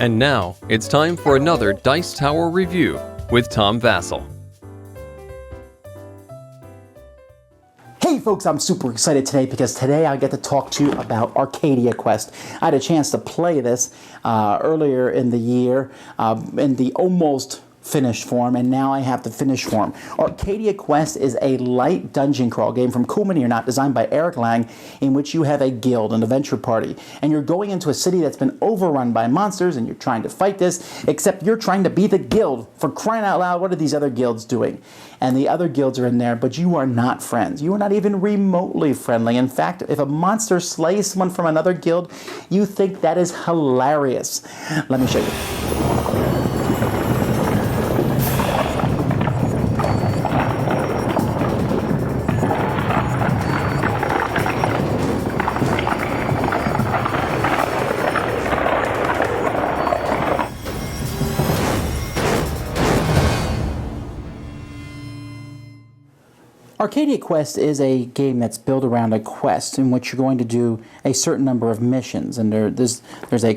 And now, it's time for another Dice Tower review with Tom Vasel. Hey folks, I'm super excited today because today I get to talk to you about Arcadia Quest. I had a chance to play this earlier in the year in the almost finished form, and now I have the finished form. Arcadia Quest is a light dungeon crawl game from Cool Mini or Not, designed by Eric Lang, in which you have a guild, an adventure party, and you're going into a city that's been overrun by monsters, and you're trying to fight this, except you're trying to be the guild. For crying out loud, what are these other guilds doing? And the other guilds are in there, but you are not friends. You are not even remotely friendly. In fact, if a monster slays someone from another guild, you think that is hilarious. Let me show you. Arcadia Quest is a game that's built around a quest in which you're going to do a certain number of missions, and there's a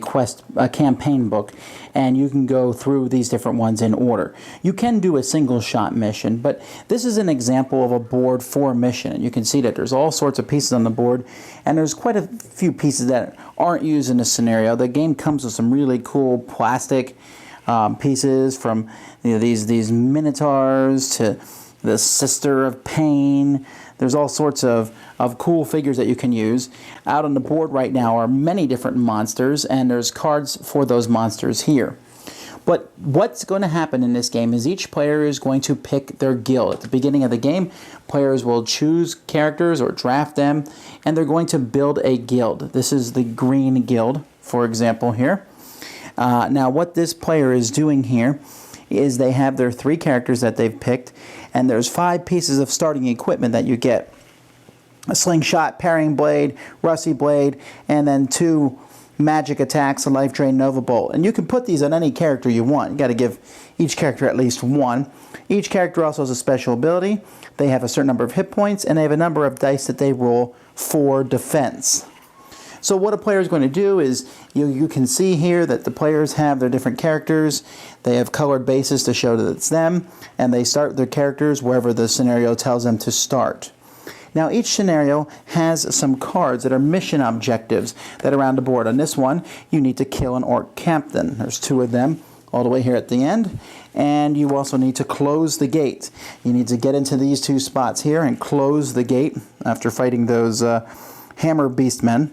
campaign book, and you can go through these different ones in order. You can do a single shot mission, but this is an example of a board for a mission, and you can see that there's all sorts of pieces on the board, and there's quite a few pieces that aren't used in this scenario. The game comes with some really cool plastic pieces, from these minotaurs to the Sister of Pain. There's all sorts of cool figures that you can use. Out on the board right now are many different monsters, and there's cards for those monsters here. But what's going to happen in this game is each player is going to pick their guild. At the beginning of the game, players will choose characters or draft them, and they're going to build a guild. This is the Green Guild, for example, here. Now, what this player is doing here is they have their 3 characters that they've picked, and there's 5 pieces of starting equipment that you get. A slingshot, parrying blade, rusty blade, and then 2 magic attacks, a life drain, nova bolt. And you can put these on any character you want. You got to give each character at least 1. Each character also has a special ability. They have a certain number of hit points, and they have a number of dice that they roll for defense. So what a player is going to do is, you can see here that the players have their different characters. They have colored bases to show that it's them, and they start their characters wherever the scenario tells them to start. Now, each scenario has some cards that are mission objectives that are on the board. On this one, you need to kill an orc captain. There's 2 of them all the way here at the end, and you also need to close the gate. You need to get into these 2 spots here and close the gate after fighting those hammer beastmen.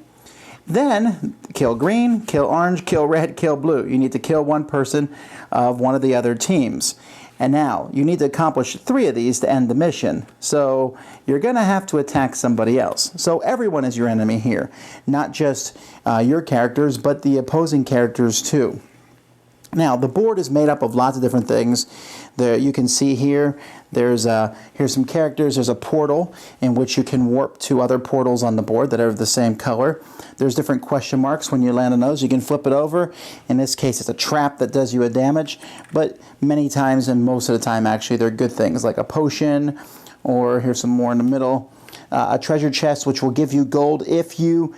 Then, kill green, kill orange, kill red, kill blue. You need to kill one person of one of the other teams. And now, you need to accomplish 3 of these to end the mission. So, you're going to have to attack somebody else. So, everyone is your enemy here. Not just your characters, but the opposing characters too. Now, the board is made up of lots of different things. There, you can see here, here's some characters. There's a portal in which you can warp to other portals on the board that are of the same color. There's different question marks. When you land on those, you can flip it over. In this case, it's a trap that does you a damage, but many times, and most of the time actually, they're good things, like a potion, or here's some more in the middle, a treasure chest, which will give you gold if you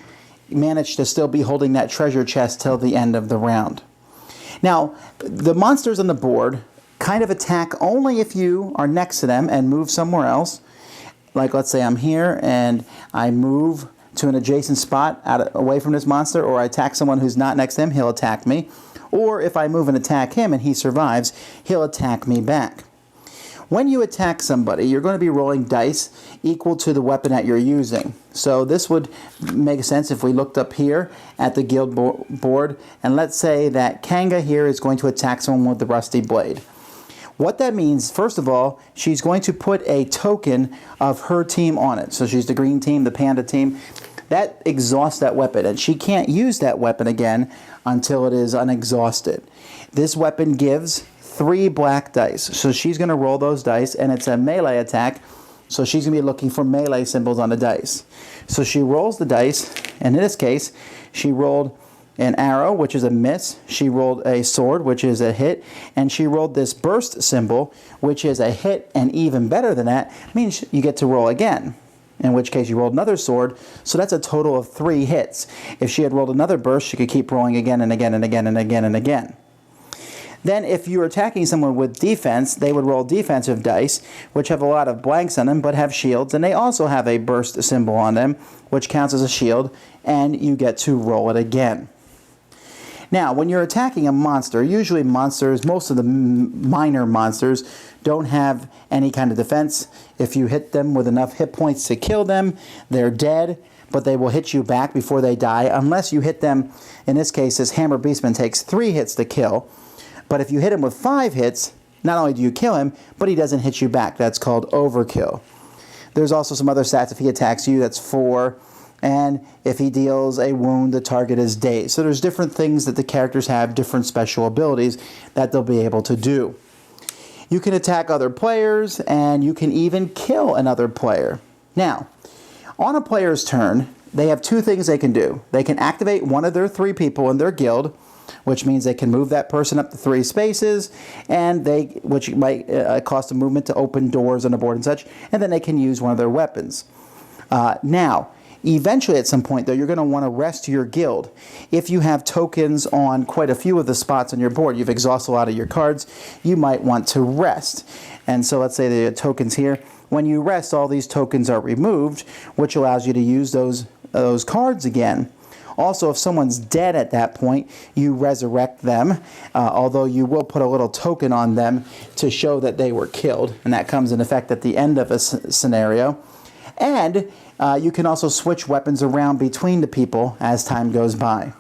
manage to still be holding that treasure chest till the end of the round. Now, the monsters on the board kind of attack only if you are next to them and move somewhere else. Like, let's say I'm here and I move to an adjacent spot away from this monster, or I attack someone who's not next to him, he'll attack me. Or if I move and attack him and he survives, he'll attack me back. When you attack somebody, you're going to be rolling dice equal to the weapon that you're using. So this would make sense if we looked up here at the guild board, and let's say that Kanga here is going to attack someone with the rusty blade. What that means, first of all, she's going to put a token of her team on it. So she's the green team, the panda team. That exhausts that weapon, and she can't use that weapon again until it is unexhausted. This weapon gives 3 black dice. So she's going to roll those dice, and it's a melee attack, so she's going to be looking for melee symbols on the dice. So she rolls the dice, and in this case, she rolled an arrow, which is a miss. She rolled a sword, which is a hit, and she rolled this burst symbol, which is a hit, and even better than that, means you get to roll again. in which case you rolled another sword, so that's a total of 3 hits. If she had rolled another burst, she could keep rolling again and again and again and again and again. Then if you're attacking someone with defense, they would roll defensive dice, which have a lot of blanks on them but have shields, and they also have a burst symbol on them, which counts as a shield, and you get to roll it again. Now, when you're attacking a monster, usually monsters, most of the minor monsters, don't have any kind of defense. If you hit them with enough hit points to kill them, they're dead, but they will hit you back before they die, unless you hit them. In this case, this Hammer Beastman takes 3 hits to kill. But if you hit him with 5 hits, not only do you kill him, but he doesn't hit you back. That's called overkill. There's also some other stats. If he attacks you, that's 4. And if he deals a wound, the target is dazed. So there's different things that the characters have, different special abilities that they'll be able to do. You can attack other players, and you can even kill another player. Now, on a player's turn, they have 2 things they can do. They can activate one of their 3 people in their guild, which means they can move that person up to 3 spaces, and which might cost a movement to open doors on the board and such, and then they can use one of their weapons. Now, eventually at some point, though, you're going to want to rest your guild. If you have tokens on quite a few of the spots on your board, you've exhausted a lot of your cards, you might want to rest. And so let's say the tokens here. When you rest, all these tokens are removed, which allows you to use those cards again. Also, if someone's dead at that point, you resurrect them, although you will put a little token on them to show that they were killed, and that comes in effect at the end of a scenario. And you can also switch weapons around between the people as time goes by.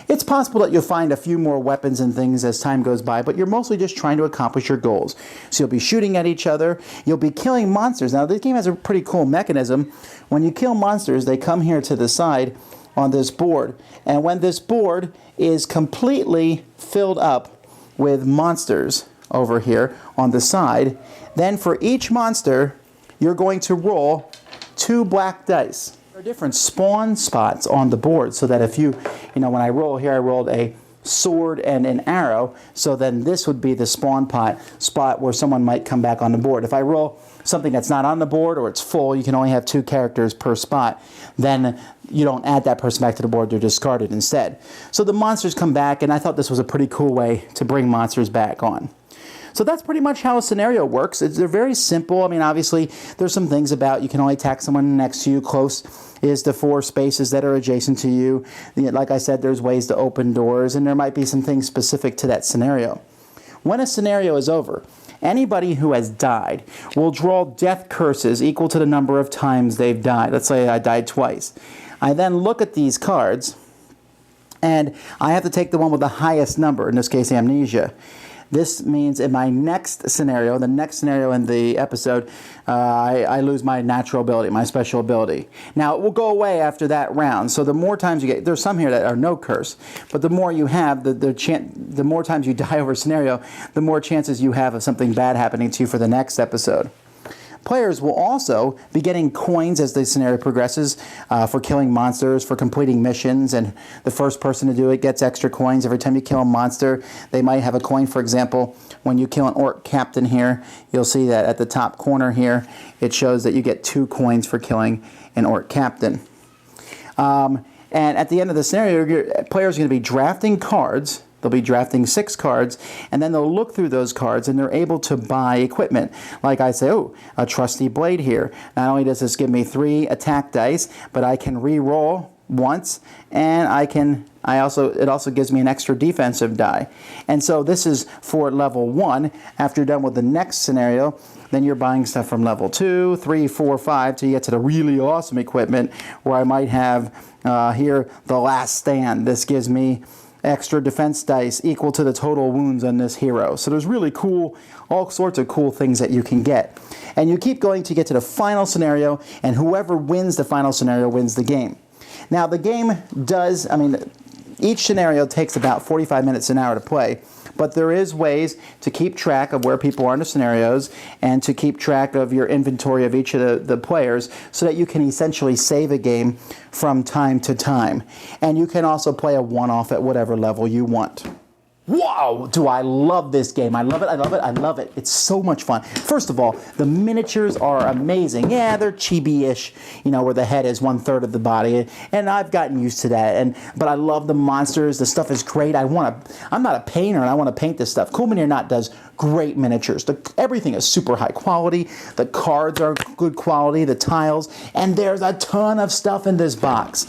It's possible that you'll find a few more weapons and things as time goes by, but you're mostly just trying to accomplish your goals. So you'll be shooting at each other, you'll be killing monsters. Now, this game has a pretty cool mechanism. When you kill monsters, they come here to the side on this board, and when this board is completely filled up with monsters over here on the side, then for each monster you're going to roll 2 black dice. There are different spawn spots on the board, so that if you know, when I roll here, I rolled a sword and an arrow, so then this would be the spawn spot where someone might come back on the board. If I roll something that's not on the board, or it's full, you can only have 2 characters per spot, then you don't add that person back to the board, they're discarded instead. So the monsters come back, and I thought this was a pretty cool way to bring monsters back on. So that's pretty much how a scenario works. They're very simple. I mean, obviously, there's some things about you can only attack someone next to you. Close is the 4 spaces that are adjacent to you. Like I said, there's ways to open doors, and there might be some things specific to that scenario. When a scenario is over, anybody who has died will draw death curses equal to the number of times they've died. Let's say I died twice. I then look at these cards, and I have to take the one with the highest number, in this case amnesia. This means in my next scenario, the next scenario in the episode, I lose my natural ability, my special ability. Now, it will go away after that round, so the more times you get, there's some here that are no curse, but the more you have, the more times you die over a scenario, the more chances you have of something bad happening to you for the next episode. Players will also be getting coins as the scenario progresses for killing monsters, for completing missions, and the first person to do it gets extra coins. Every time you kill a monster, they might have a coin. For example, when you kill an orc captain here, you'll see that at the top corner here, it shows that you get 2 coins for killing an orc captain. And at the end of the scenario, players are going to be drafting cards. They'll be drafting 6 cards, and then they'll look through those cards, and they're able to buy equipment. Like I say, oh, a trusty blade here. Not only does this give me 3 attack dice, but I can re-roll once, and it also gives me an extra defensive die. And so this is for level 1. After you're done with the next scenario, then you're buying stuff from level 2, 3, 4, 5, till you get to the really awesome equipment, where I might have here the Last Stand. This gives me extra defense dice equal to the total wounds on this hero. So there's really cool, all sorts of cool things that you can get. And you keep going to get to the final scenario, and whoever wins the final scenario wins the game. Now the game does, each scenario takes about 45 minutes an hour to play, but there is ways to keep track of where people are in the scenarios and to keep track of your inventory of each of the players so that you can essentially save a game from time to time. And you can also play a one-off at whatever level you want. Wow, do I love this game. I love it, I love it, I love it. It's so much fun. First of all, the miniatures are amazing. Yeah, they're chibi-ish, where the head is 1/3 of the body, and I've gotten used to that. But I love the monsters. The stuff is great. I'm not a painter, and I want to paint this stuff. Cool Mini or Not does great miniatures. Everything is super high quality. The cards are good quality, the tiles, and there's a ton of stuff in this box.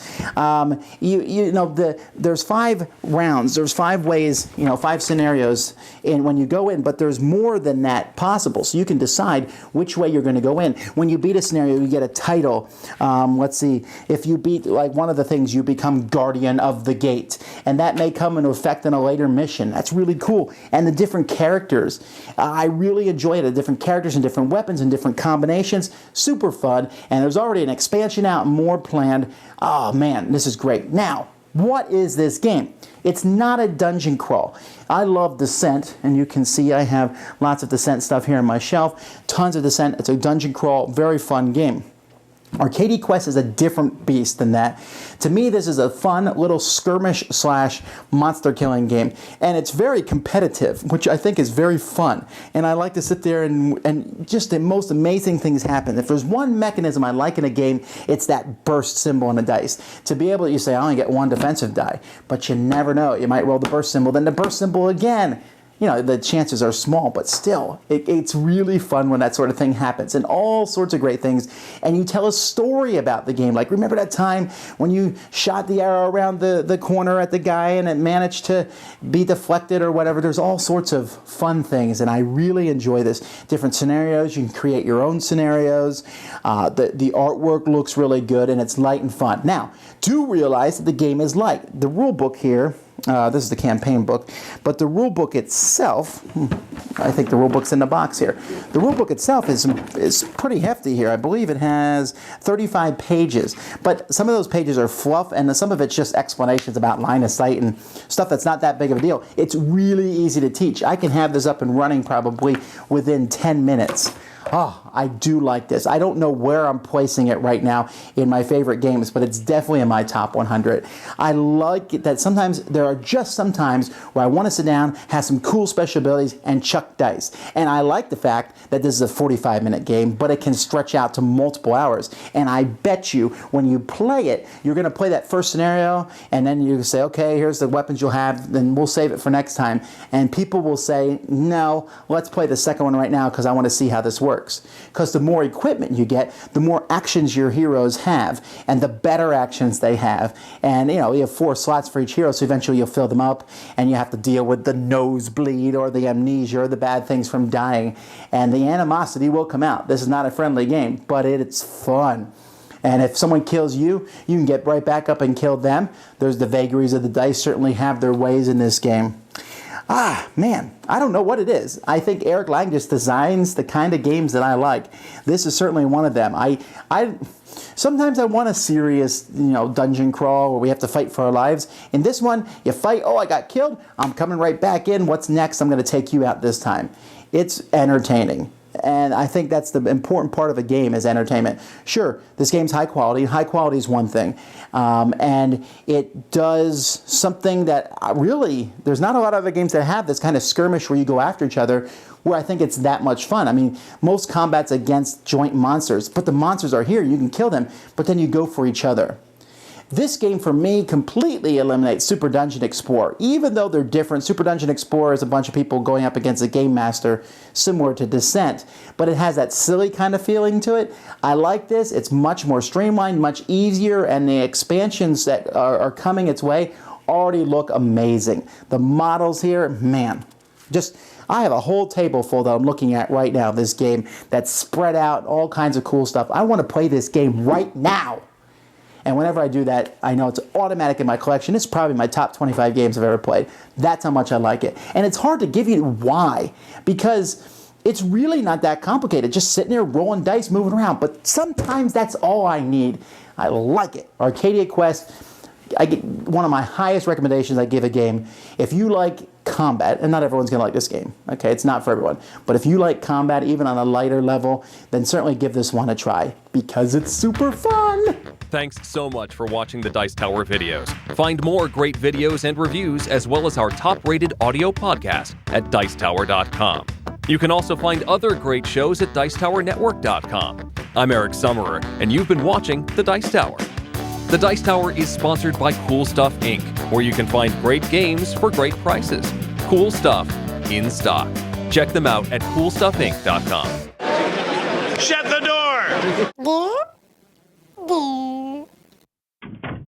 There's 5 rounds. There's 5 ways, 5 scenarios when you go in, but there's more than that possible. So you can decide which way you're going to go in. When you beat a scenario, you get a title. Let's see, if you beat, like one of the things, you become Guardian of the Gate, and that may come into effect in a later mission. That's really cool. And the different characters, I really enjoy it. The different characters and different weapons and different combinations, super fun. And there's already an expansion out, more planned. Oh man, this is great. Now, what is this game? It's not a dungeon crawl. I love Descent, and you can see I have lots of Descent stuff here on my shelf. Tons of Descent. It's a dungeon crawl, very fun game. Arcadia Quest is a different beast than that. To me, this is a fun little skirmish / monster killing game, and it's very competitive, which I think is very fun. And I like to sit there and just the most amazing things happen. If there's one mechanism I like in a game, it's that burst symbol on the dice. To be able to, you say, I only get 1 defensive die, but you never know. You might roll the burst symbol, then the burst symbol again. The chances are small, but still, it's really fun when that sort of thing happens, and all sorts of great things. And you tell a story about the game. Like, remember that time when you shot the arrow around the corner at the guy and it managed to be deflected or whatever? There's all sorts of fun things, and I really enjoy this. Different scenarios. You can create your own scenarios. The artwork looks really good, and it's light and fun. Now, do realize that the game is light. The rule book here, this is the campaign book, but the rule book itself, I think the rule book's in the box here. The rule book itself is pretty hefty here. I believe it has 35 pages, but some of those pages are fluff, and some of it's just explanations about line of sight and stuff that's not that big of a deal. It's really easy to teach. I can have this up and running probably within 10 minutes. Oh, I do like this. I don't know where I'm placing it right now in my favorite games, but it's definitely in my top 100. I like it that there are just some times where I want to sit down, have some cool special abilities, and chuck dice. And I like the fact that this is a 45-minute game, but it can stretch out to multiple hours. And I bet you, when you play it, you're going to play that first scenario, and then you say, okay, here's the weapons you'll have, then we'll save it for next time. And people will say, no, let's play the second one right now because I want to see how this works. Because the more equipment you get, the more actions your heroes have, and the better actions they have. And you have 4 slots for each hero, so eventually you'll fill them up, and you have to deal with the nosebleed or the amnesia or the bad things from dying, and the animosity will come out. This is not a friendly game, but it's fun. And if someone kills you, you can get right back up and kill them. There's the vagaries of the dice certainly have their ways in this game. Man, I don't know what it is. I think Eric Lang just designs the kind of games that I like. This is certainly one of them. Sometimes I want a serious, dungeon crawl where we have to fight for our lives. In this one, you fight, I got killed, I'm coming right back in. What's next? I'm going to take you out this time. It's entertaining. And I think that's the important part of a game is entertainment. Sure, this game's high quality. High quality is one thing. And it does something that really, there's not a lot of other games that have this kind of skirmish where you go after each other, where I think it's that much fun. I mean, most combat's against joint monsters, but the monsters are here. You can kill them, but then you go for each other. This game, for me, completely eliminates Super Dungeon Explorer. Even though they're different, Super Dungeon Explorer is a bunch of people going up against a game master, similar to Descent, but it has that silly kind of feeling to it. I like this. It's much more streamlined, much easier, and the expansions that are coming its way already look amazing. The models here, man, I have a whole table full that I'm looking at right now, this game, that's spread out, all kinds of cool stuff. I want to play this game right now. And whenever I do that, I know it's automatic in my collection. It's probably my top 25 games I've ever played. That's how much I like it. And it's hard to give you why, because it's really not that complicated. Just sitting there rolling dice, moving around. But sometimes that's all I need. I like it. Arcadia Quest, one of my highest recommendations I give a game. If you like combat, and not everyone's going to like this game, okay? It's not for everyone. But if you like combat, even on a lighter level, then certainly give this one a try, because it's super fun. Thanks so much for watching the Dice Tower videos. Find more great videos and reviews, as well as our top-rated audio podcast at Dicetower.com. You can also find other great shows at Dicetowernetwork.com. I'm Eric Summerer, and you've been watching The Dice Tower. The Dice Tower is sponsored by Cool Stuff Inc., where you can find great games for great prices. Cool stuff in stock. Check them out at CoolStuffInc.com. Shut the door!